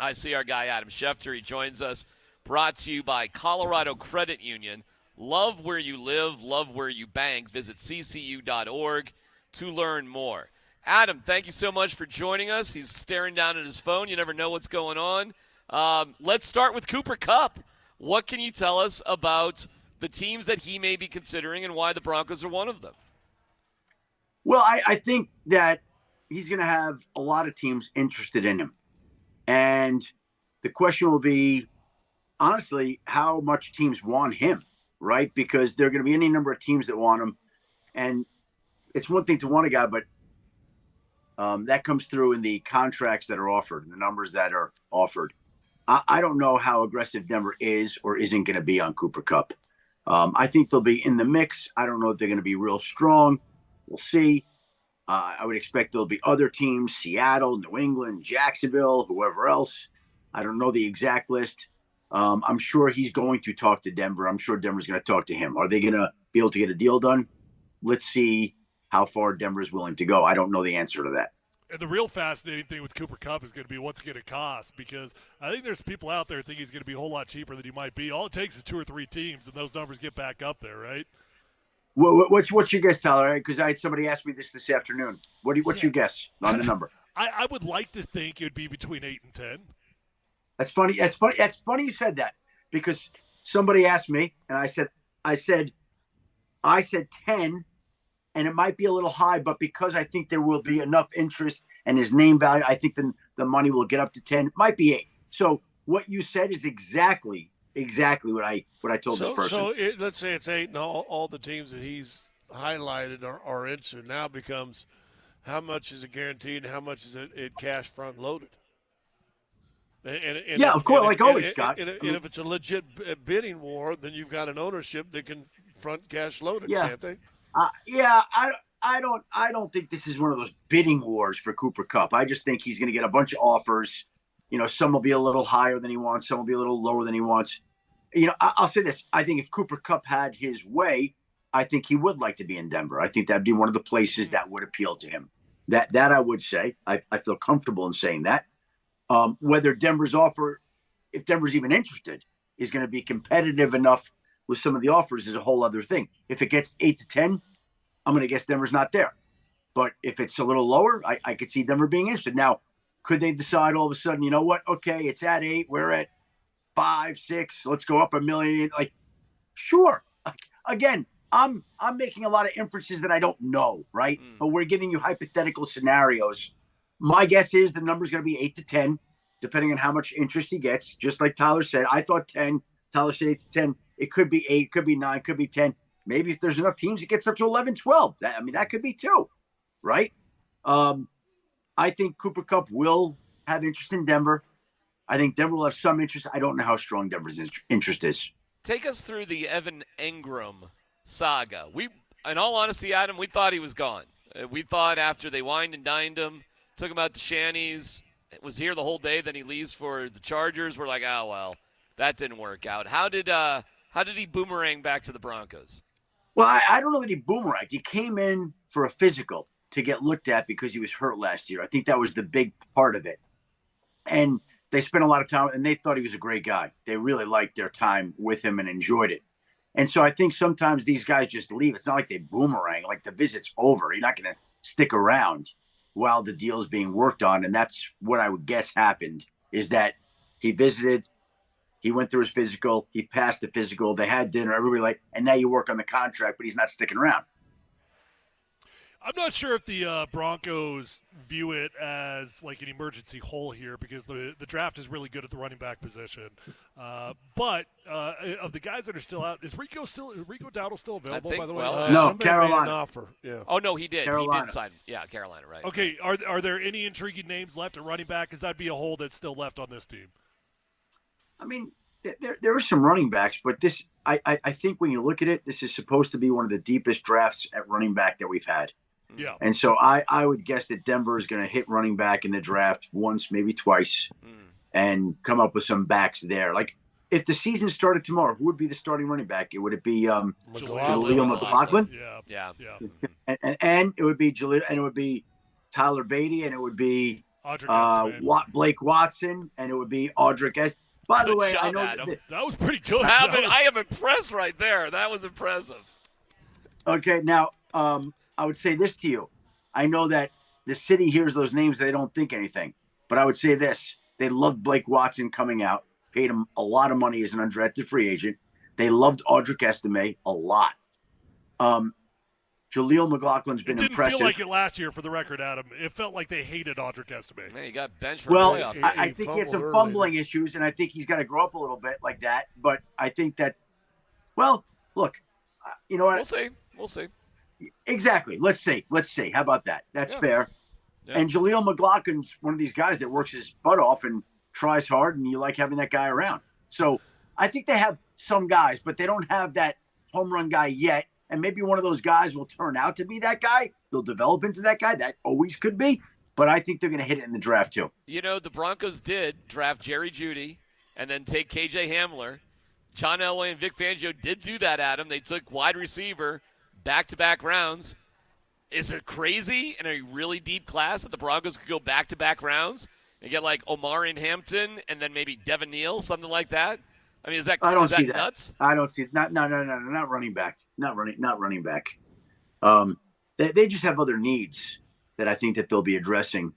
I see our guy Adam Schefter. He joins us. Brought to you by Colorado Credit Union. Love where you live, love where you bank. Visit ccu.org to learn more. Adam, thank you so much for joining us. He's staring down at his phone. You never know what's going on. Let's start with Cooper Kupp. What can you tell us about the teams that he may be considering and why the Broncos are one of them? Well, I think that he's going to have a lot of teams interested in him. And the question will be, honestly, how much teams want him, right? Because there are going to be any number of teams that want him. And it's one thing to want a guy, but that comes through in the contracts that are offered and the numbers that are offered. I don't know how aggressive Denver is or isn't going to be on Cooper Kupp. I think they'll be in the mix. I don't know if they're going to be real strong. We'll see. I would expect there'll be other teams, Seattle, New England, Jacksonville, whoever else. I don't know the exact list. I'm sure he's going to talk to Denver. I'm sure Denver's going to talk to him. Are they going to be able to get a deal done? Let's see how far Denver is willing to go. I don't know the answer to that. And the real fascinating thing with Cooper Kupp is going to be what's it going to cost, because I think there's people out there who think he's going to be a whole lot cheaper than he might be. All it takes is 2 or 3 teams, and those numbers get back up there, right? Well, what's your guess, Tyler? Because I had somebody ask me this afternoon. What's your guess on the number? I would like to think it would be between 8 and 10. That's funny. That's funny you said that, because somebody asked me, and I said 10. And it might be a little high, but because I think there will be enough interest and his name value, I think the money will get up to 10. It might be 8. So what you said is exactly what I told this person. So let's say it's 8, and all the teams that he's highlighted are interested. Now becomes how much is it guaranteed and how much is it cash front loaded? And of course, like always, Scott. And if it's a legit bidding war, then you've got an ownership that can front cash loaded, can't they? I don't think this is one of those bidding wars for Cooper Kupp. I just think he's going to get a bunch of offers. Some will be a little higher than he wants. Some will be a little lower than he wants. I'll say this. I think if Cooper Kupp had his way, I think he would like to be in Denver. I think that'd be one of the places that would appeal to him. That I would say. I feel comfortable in saying that. Whether Denver's offer, if Denver's even interested, is going to be competitive enough with some of the offers is a whole other thing. If it gets 8 to 10, I'm going to guess Denver's not there. But if it's a little lower, I could see Denver being interested. Now, could they decide all of a sudden, you know what? Okay, it's at 8. We're at 5, 6. Let's go up $1 million. Sure. Again, I'm making a lot of inferences that I don't know, right? But we're giving you hypothetical scenarios. My guess is the number's going to be 8 to 10, depending on how much interest he gets. Just like Tyler said, I thought 10. Tyler said 8 to 10. It could be 8, could be 9, could be 10. Maybe if there's enough teams, it gets up to 11, 12. That could be 2, right? I think Cooper Kupp will have interest in Denver. I think Denver will have some interest. I don't know how strong Denver's interest is. Take us through the Evan Engram saga. In all honesty, Adam, we thought he was gone. We thought after they wined and dined him, took him out to Shanny's, was here the whole day, then he leaves for the Chargers. We're like, oh, well, that didn't work out. How did he boomerang back to the Broncos? Well, I don't know that he boomeranged. He came in for a physical to get looked at because he was hurt last year. I think that was the big part of it. And they spent a lot of time, and they thought he was a great guy. They really liked their time with him and enjoyed it. And so I think sometimes these guys just leave. It's not like they boomerang, like the visit's over. You're not going to stick around while the deal's being worked on. And that's what I would guess happened, is that he visited, he went through his physical, he passed the physical, they had dinner, everybody and now you work on the contract, but he's not sticking around. I'm not sure if the Broncos view it as like an emergency hole here, because the draft is really good at the running back position. But of the guys that are still out, is Rico Dowdle still available, by the way? No, Carolina. Made an offer. Yeah. Oh, no, he did. Carolina. He did sign. Yeah, Carolina, right. Okay, are there any intriguing names left at running back? Because that'd be a hole that's still left on this team. I mean, there are some running backs, but this, I think when you look at it, this is supposed to be one of the deepest drafts at running back that we've had. Yeah. And so I would guess that Denver is going to hit running back in the draft once, maybe twice, and come up with some backs there. Like, if the season started tomorrow, who would be the starting running back? Would it be Jaleel McLaughlin? Yeah. And it would be Jaleel, and it would be Tyler Beatty, and it would be Audric Estime. Blake Watson, and it would be Audric Estime. By the Good way, job, I know Adam. That was pretty good. I am impressed right there. That was impressive. Okay, now I would say this to you. I know that the city hears those names, they don't think anything. But I would say this. They loved Blake Watson coming out, paid him a lot of money as an undrafted free agent. They loved Audric Estime a lot. Jaleel McLaughlin's been impressive. It didn't impressive. feel like it last year, for the record, Adam. It felt like they hated Audric Estime. Man, he got benched for Well, playoff. I think he had some fumbling issues, and I think he's got to grow up a little bit like that. But I think that, well, look, you know what? We'll see. Exactly. Let's see. How about that? That's fair. Yeah. And Jaleel McLaughlin's one of these guys that works his butt off and tries hard, and you like having that guy around. So I think they have some guys, but they don't have that home run guy yet. And maybe one of those guys will turn out to be that guy. They'll develop into that guy. That always could be. But I think they're going to hit it in the draft, too. You know, the Broncos did draft Jerry Jeudy and then take K.J. Hamler. John Elway and Vic Fangio did do that, Adam. They took wide receiver back-to-back rounds. Is it crazy in a really deep class that the Broncos could go back-to-back rounds and get like Omarion Hampton and then maybe Devin Neal, something like that? I mean, is that nuts? I don't see it. No, not running back. Not running back. They just have other needs that I think that they'll be addressing.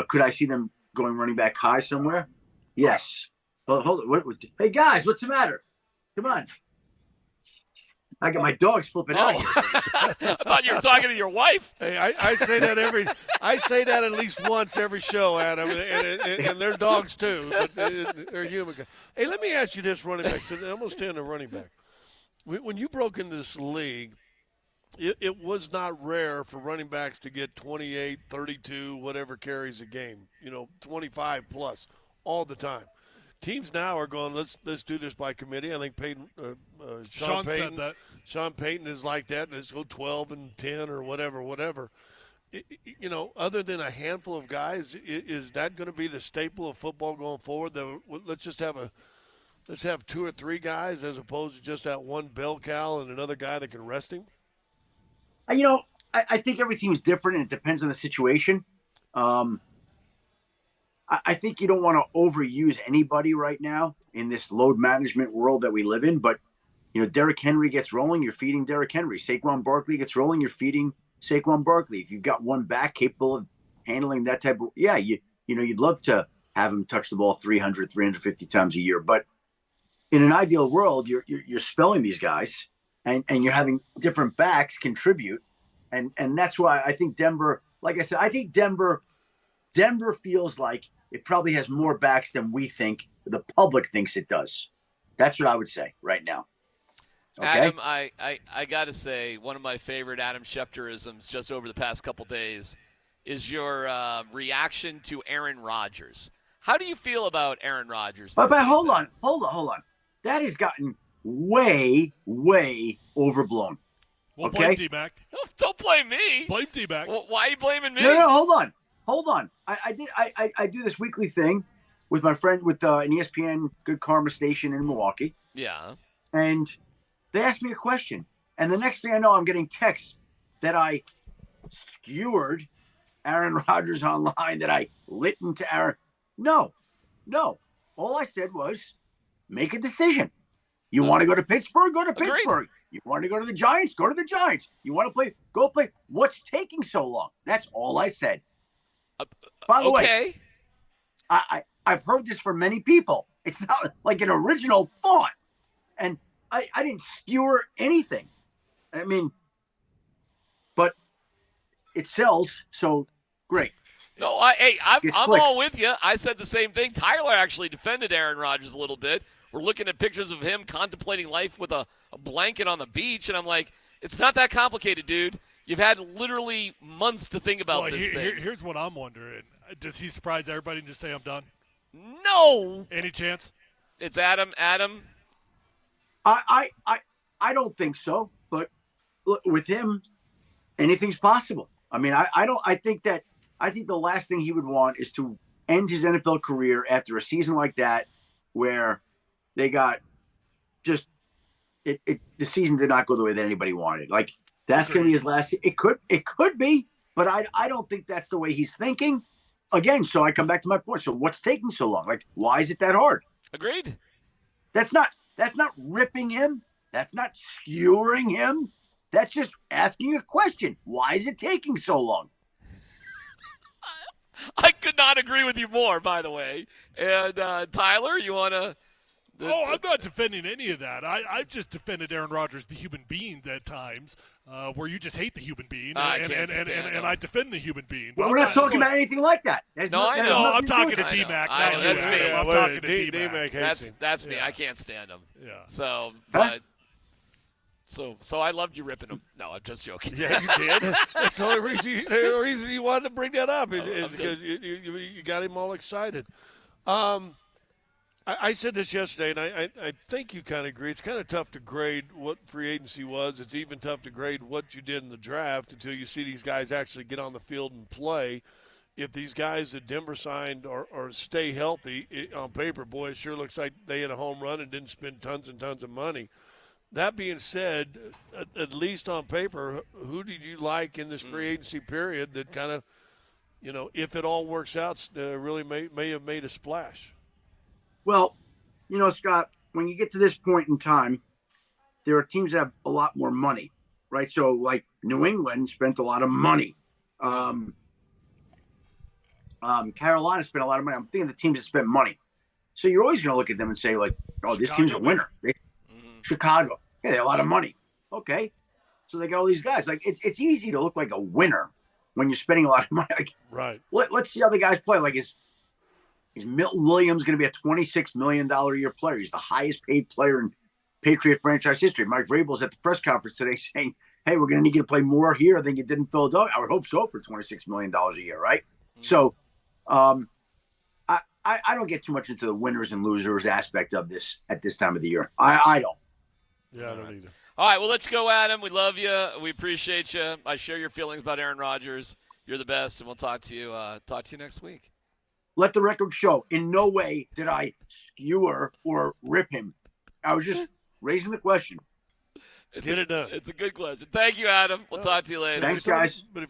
Could I see them going running back high somewhere? Yes. Well, hold on. Hey, guys, what's the matter? Come on. I got my dogs flipping out. I thought you were talking to your wife. Hey, I say that I say that at least once every show, Adam, and they're dogs too, but they're human. Hey, let me ask you this, running back. So almost in a running back. When you broke into this league, it was not rare for running backs to get 28, 32, whatever carries a game. 25 plus all the time. Teams now are going, let's do this by committee. I think Sean Payton said that. Sean Payton is like that. Let's go 12 and 10 or whatever. Other than a handful of guys, is that going to be the staple of football going forward? Let's have 2 or 3 guys as opposed to just that one bell cow and another guy that can rest him? I think everything's different, and it depends on the situation. I think you don't want to overuse anybody right now in this load management world that we live in. But, Derrick Henry gets rolling, you're feeding Derrick Henry. Saquon Barkley gets rolling, you're feeding Saquon Barkley. If you've got one back capable of handling that type of – you'd love to have him touch the ball 300, 350 times a year. But in an ideal world, you're spelling these guys and you're having different backs contribute. And that's why I think Denver – like I said, I think Denver feels like it probably has more backs than we think the public thinks it does. That's what I would say right now. Okay? Adam, I got to say, one of my favorite Adam Schefterisms just over the past couple days is your reaction to Aaron Rodgers. How do you feel about Aaron Rodgers? But hold on. That has gotten way, way overblown. Well, okay? Blame DMac. Don't blame me. Blame DMac. Well, why are you blaming me? No, hold on. I do this weekly thing with my friend with an ESPN Good Karma station in Milwaukee. Yeah. And they asked me a question. And the next thing I know, I'm getting texts that I skewered Aaron Rodgers online, that I lit into Aaron. No. All I said was make a decision. You want to go to Pittsburgh? Go to Agreed. Pittsburgh. You want to go to the Giants? Go to the Giants. You want to play? Go play. What's taking so long? That's all I said. By the way, I've heard this from many people. It's not like an original thought. And I didn't skewer anything. I mean, but it sells, so great. No, I'm Clicks. all with you. I said the same thing. Tyler actually defended Aaron Rodgers a little bit. We're looking at pictures of him contemplating life with a blanket on the beach, and I'm like, it's not that complicated, dude. You've had literally months to think about this thing. Here's what I'm wondering. Does he surprise everybody and just say, I'm done? No. Any chance? It's Adam. I don't think so, but look, with him, anything's possible. I mean, I think the last thing he would want is to end his NFL career after a season like that, where they got just the season did not go the way that anybody wanted. Like, that's going to be his last. It could be, but I don't think that's the way he's thinking. again, so I come back to my point. So what's taking so long? Like, why is it that hard? Agreed. That's not ripping him. That's not skewering him. That's just asking a question. Why is it taking so long? I could not agree with you more, by the way. And Tyler, you want to? I'm not defending any of that. I've just defended Aaron Rodgers, the human being, at times, where you just hate the human being, and I defend the human being. Well, we're not talking about anything like that. I know. I'm talking to DMac. That's me. I'm talking to DMac. That's me. I can't stand him. Yeah. So, but. So I loved you ripping him. No, I'm just joking. Yeah, you did. That's the only reason you wanted to bring that up is because you got him all excited. I said this yesterday, and I think you kind of agree. It's kind of tough to grade what free agency was. It's even tough to grade what you did in the draft until you see these guys actually get on the field and play. If these guys that Denver signed or stay healthy on paper, boy, it sure looks like they hit a home run and didn't spend tons and tons of money. That being said, at least on paper, who did you like in this free agency period that kind of, if it all works out, really may have made a splash? Well, Scott, when you get to this point in time, there are teams that have a lot more money, right? So, like New England spent a lot of money. Carolina spent a lot of money. I'm thinking the teams that spent money. So you're always going to look at them and say, like, oh, this team's a winner. Chicago. Yeah, they have a lot of money. Okay. So they got all these guys. Like, it's easy to look like a winner when you're spending a lot of money. Like, right. Let's see how the guys play. Like, is Milton Williams going to be a $26 million a year player? He's the highest paid player in Patriot franchise history. Mike Vrabel's at the press conference today saying, hey, we're going to need you to play more here than you did in Philadelphia. I would hope so for $26 million a year, right? So I don't get too much into the winners and losers aspect of this at this time of the year. I don't. Yeah, I don't either. All right, well, let's go, Adam. We love you. We appreciate you. I share your feelings about Aaron Rodgers. You're the best, and we'll talk to you next week. Let the record show, in no way did I skewer or rip him. I was just raising the question. Get it done. It's a good question. Thank you, Adam. We'll talk to you later. Thanks, guys. But if